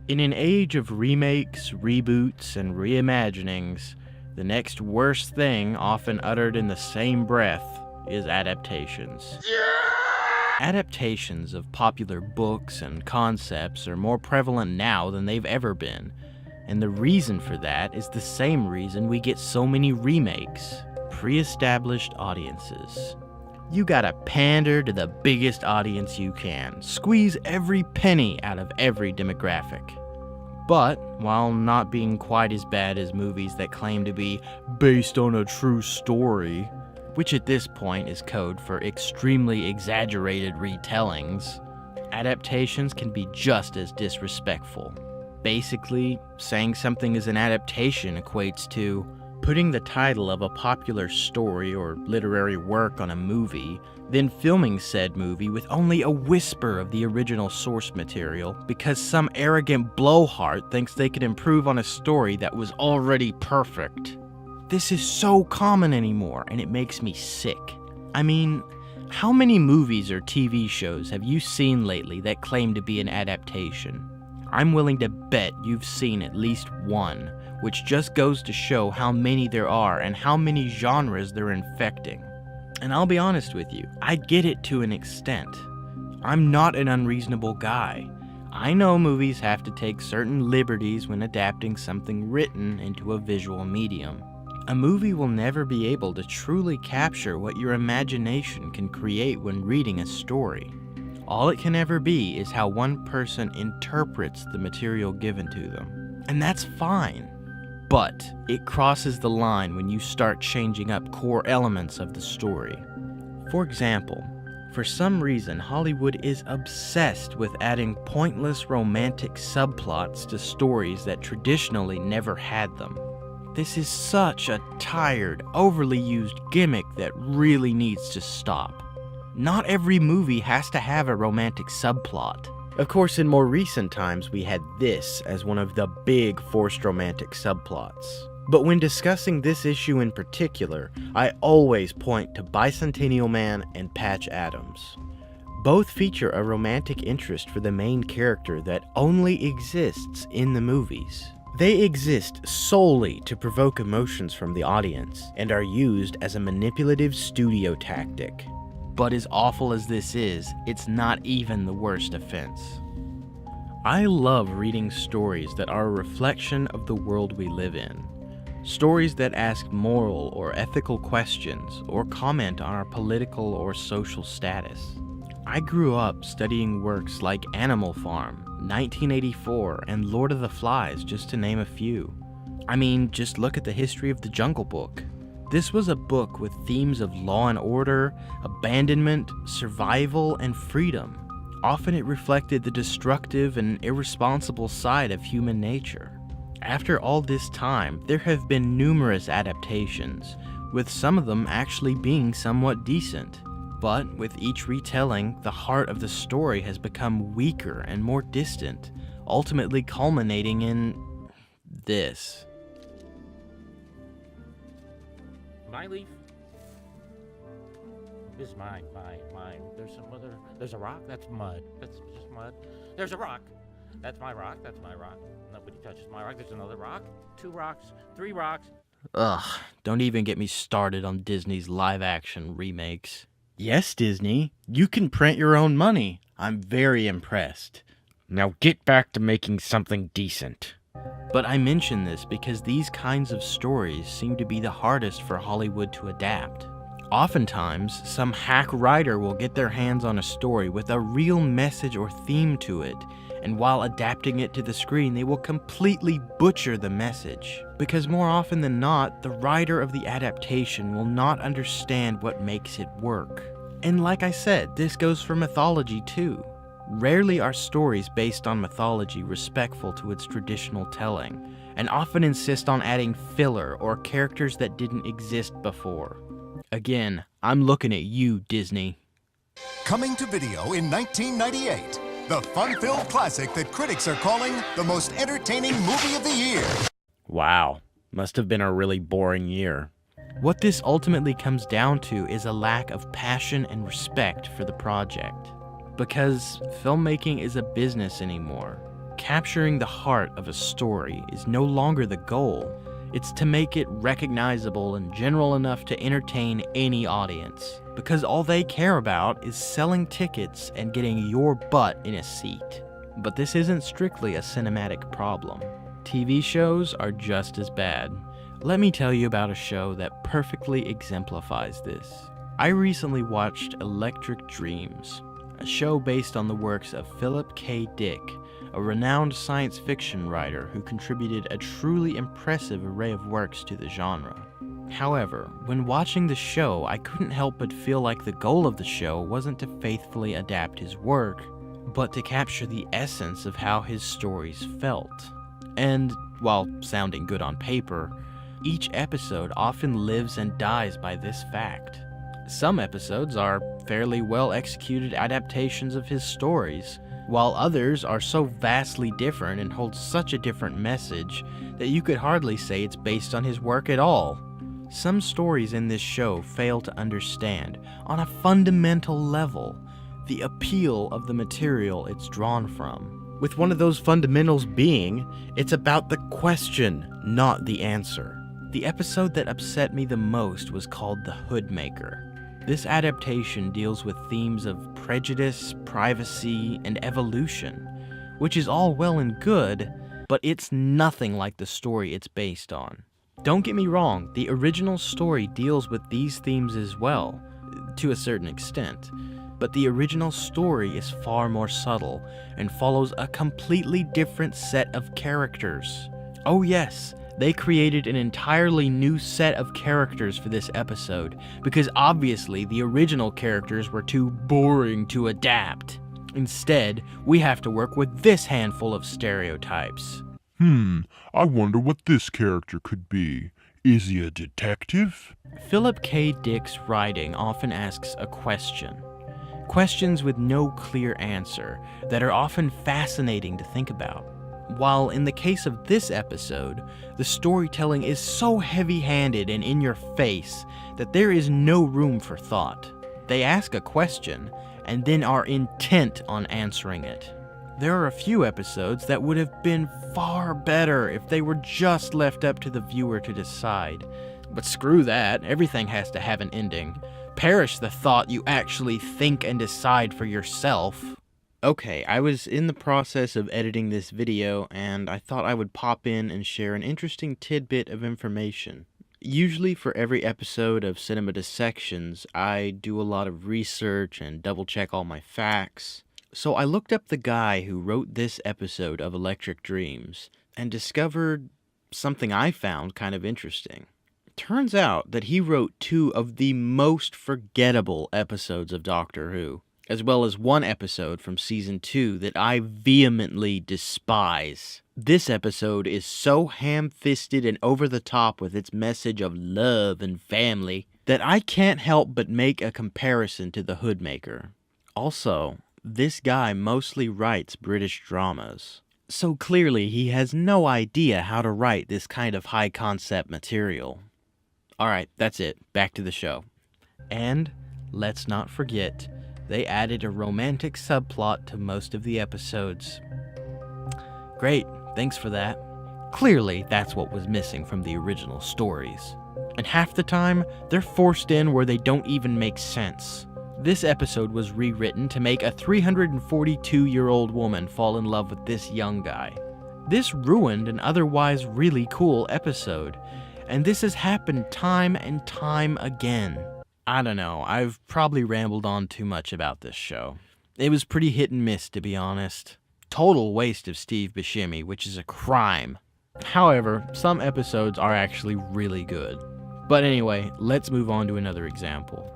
In an age of remakes, reboots, and reimaginings, the next worst thing, often uttered in the same breath, is adaptations. Adaptations of popular books and concepts are more prevalent now than they've ever been, and the reason for that is the same reason we get so many remakes: pre-established audiences. You gotta pander to the biggest audience you can, squeeze every penny out of every demographic. But, while not being quite as bad as movies that claim to be based on a true story, which at this point is code for extremely exaggerated retellings, adaptations can be just as disrespectful. Basically, saying something is an adaptation equates to putting the title of a popular story or literary work on a movie, then filming said movie with only a whisper of the original source material because some arrogant blowhard thinks they could improve on a story that was already perfect. This is so common anymore, and it makes me sick. I mean, how many movies or TV shows have you seen lately that claim to be an adaptation? I'm willing to bet you've seen at least one, which just goes to show how many there are and how many genres they're infecting. And I'll be honest with you, I get it to an extent. I'm not an unreasonable guy. I know movies have to take certain liberties when adapting something written into a visual medium. A movie will never be able to truly capture what your imagination can create when reading a story. All it can ever be is how one person interprets the material given to them. And that's fine. But it crosses the line when you start changing up core elements of the story. For example, for some reason Hollywood is obsessed with adding pointless romantic subplots to stories that traditionally never had them. This is such a tired, overly used gimmick that really needs to stop. Not every movie has to have a romantic subplot. Of course, in more recent times, we had this as one of the big forced romantic subplots. But when discussing this issue in particular, I always point to Bicentennial Man and Patch Adams. Both feature a romantic interest for the main character that only exists in the movies. They exist solely to provoke emotions from the audience, and are used as a manipulative studio tactic. But as awful as this is, it's not even the worst offense. I love reading stories that are a reflection of the world we live in. Stories that ask moral or ethical questions, or comment on our political or social status. I grew up studying works like Animal Farm, 1984, and Lord of the Flies, just to name a few. I mean, just look at the history of the Jungle Book. This was a book with themes of law and order, abandonment, survival, and freedom. Often it reflected the destructive and irresponsible side of human nature. After all this time, there have been numerous adaptations, with some of them actually being somewhat decent. But with each retelling, the heart of the story has become weaker and more distant, ultimately culminating in this. My leaf. This is mine. There's some other. There's a rock. That's mud. That's just mud. There's a rock. That's my rock. That's my rock. Nobody touches my rock. There's another rock. 2 rocks. 3 rocks. Ugh, don't even get me started on Disney's live-action remakes. Yes, Disney, you can print your own money. I'm very impressed. Now get back to making something decent. But I mention this because these kinds of stories seem to be the hardest for Hollywood to adapt. Oftentimes, some hack writer will get their hands on a story with a real message or theme to it, and while adapting it to the screen, they will completely butcher the message. Because more often than not, the writer of the adaptation will not understand what makes it work. And like I said, this goes for mythology too. Rarely are stories based on mythology respectful to its traditional telling, and often insist on adding filler or characters that didn't exist before. Again, I'm looking at you, Disney. Coming to video in 1998, the fun-filled classic that critics are calling the most entertaining movie of the year. Wow, must have been a really boring year. What this ultimately comes down to is a lack of passion and respect for the project. Because filmmaking is a business anymore. Capturing the heart of a story is no longer the goal. It's to make it recognizable and general enough to entertain any audience. Because all they care about is selling tickets and getting your butt in a seat. But this isn't strictly a cinematic problem. TV shows are just as bad. Let me tell you about a show that perfectly exemplifies this. I recently watched Electric Dreams, a show based on the works of Philip K. Dick, a renowned science fiction writer who contributed a truly impressive array of works to the genre. However, when watching the show, I couldn't help but feel like the goal of the show wasn't to faithfully adapt his work, but to capture the essence of how his stories felt. And, while sounding good on paper, each episode often lives and dies by this fact. Some episodes are fairly well executed adaptations of his stories, while others are so vastly different and hold such a different message that you could hardly say it's based on his work at all. Some stories in this show fail to understand, on a fundamental level, the appeal of the material it's drawn from. With one of those fundamentals being, it's about the question, not the answer. The episode that upset me the most was called The Hoodmaker. This adaptation deals with themes of prejudice, privacy, and evolution, which is all well and good, but it's nothing like the story it's based on. Don't get me wrong, the original story deals with these themes as well, to a certain extent, but the original story is far more subtle and follows a completely different set of characters. Oh yes, they created an entirely new set of characters for this episode, because obviously the original characters were too boring to adapt. Instead, we have to work with this handful of stereotypes. I wonder what this character could be. Is he a detective? Philip K. Dick's writing often asks a question. Questions with no clear answer that are often fascinating to think about. While in the case of this episode, the storytelling is so heavy-handed and in your face that there is no room for thought. They ask a question and then are intent on answering it. There are a few episodes that would have been far better if they were just left up to the viewer to decide. But screw that, everything has to have an ending. Perish the thought you actually think and decide for yourself. Okay, I was in the process of editing this video, and I thought I would pop in and share an interesting tidbit of information. Usually for every episode of Cinema Dissections, I do a lot of research and double-check all my facts. So I looked up the guy who wrote this episode of Electric Dreams, and discovered something I found kind of interesting. Turns out that he wrote two of the most forgettable episodes of Doctor Who, as well as one episode from Season 2 that I vehemently despise. This episode is so ham-fisted and over the top with its message of love and family that I can't help but make a comparison to The Hoodmaker. Also, this guy mostly writes British dramas, so clearly he has no idea how to write this kind of high-concept material. Alright, that's it. Back to the show. And, let's not forget, they added a romantic subplot to most of the episodes. Great, thanks for that. Clearly, that's what was missing from the original stories. And half the time, they're forced in where they don't even make sense. This episode was rewritten to make a 342-year-old woman fall in love with this young guy. This ruined an otherwise really cool episode, and this has happened time and time again. I don't know, I've probably rambled on too much about this show. It was pretty hit and miss, to be honest. Total waste of Steve Buscemi, which is a crime. However, some episodes are actually really good. But anyway, let's move on to another example.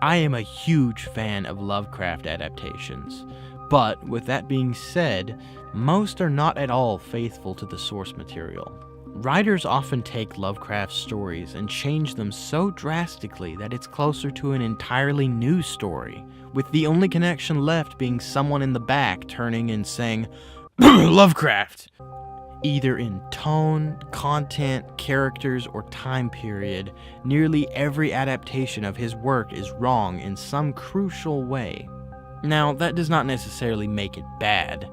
I am a huge fan of Lovecraft adaptations, but with that being said, most are not at all faithful to the source material. Writers often take Lovecraft stories and change them so drastically that it's closer to an entirely new story, with the only connection left being someone in the back turning and saying, Lovecraft! Either in tone, content, characters, or time period, nearly every adaptation of his work is wrong in some crucial way. Now, that does not necessarily make it bad,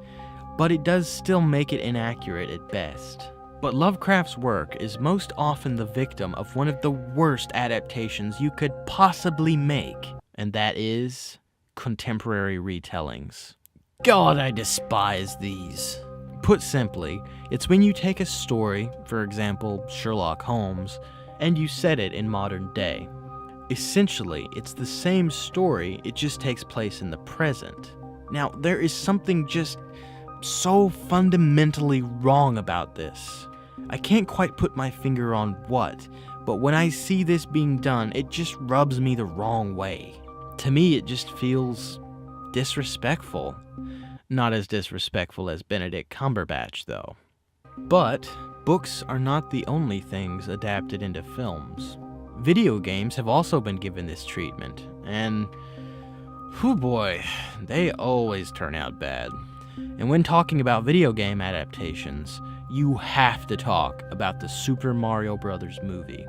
but it does still make it inaccurate at best. But Lovecraft's work is most often the victim of one of the worst adaptations you could possibly make, and that is contemporary retellings. God, I despise these. Put simply, it's when you take a story, for example, Sherlock Holmes, and you set it in modern day. Essentially, it's the same story, it just takes place in the present. Now, there is something just so fundamentally wrong about this. I can't quite put my finger on what, but when I see this being done, it just rubs me the wrong way. To me, it just feels disrespectful. Not as disrespectful as Benedict Cumberbatch, though. But books are not the only things adapted into films. Video games have also been given this treatment, and whew boy, they always turn out bad. And when talking about video game adaptations, you have to talk about the Super Mario Bros. Movie.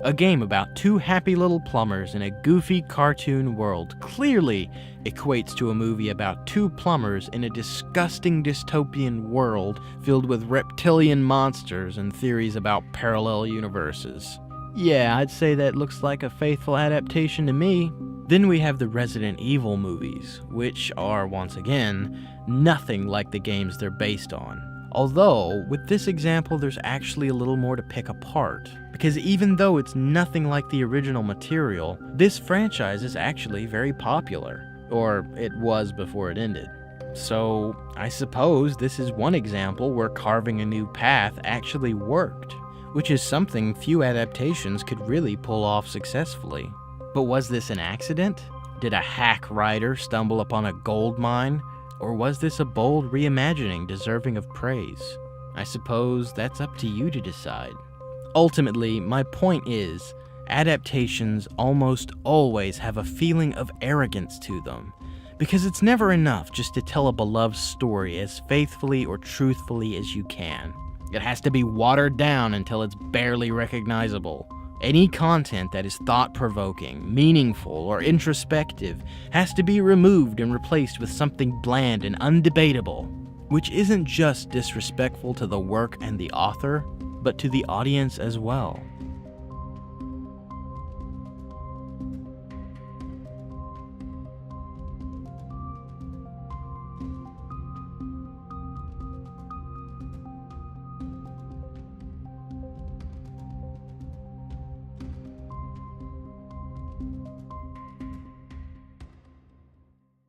A game about two happy little plumbers in a goofy cartoon world clearly equates to a movie about two plumbers in a disgusting dystopian world filled with reptilian monsters and theories about parallel universes. Yeah, I'd say that looks like a faithful adaptation to me. Then we have the Resident Evil movies, which are, once again, nothing like the games they're based on. Although, with this example, there's actually a little more to pick apart. Because even though it's nothing like the original material, this franchise is actually very popular. Or it was before it ended. So, I suppose this is one example where carving a new path actually worked, which is something few adaptations could really pull off successfully. But was this an accident? Did a hack writer stumble upon a gold mine? Or was this a bold reimagining deserving of praise? I suppose that's up to you to decide. Ultimately, my point is, adaptations almost always have a feeling of arrogance to them, because it's never enough just to tell a beloved story as faithfully or truthfully as you can. It has to be watered down until it's barely recognizable. Any content that is thought-provoking, meaningful, or introspective has to be removed and replaced with something bland and undebatable, which isn't just disrespectful to the work and the author, but to the audience as well.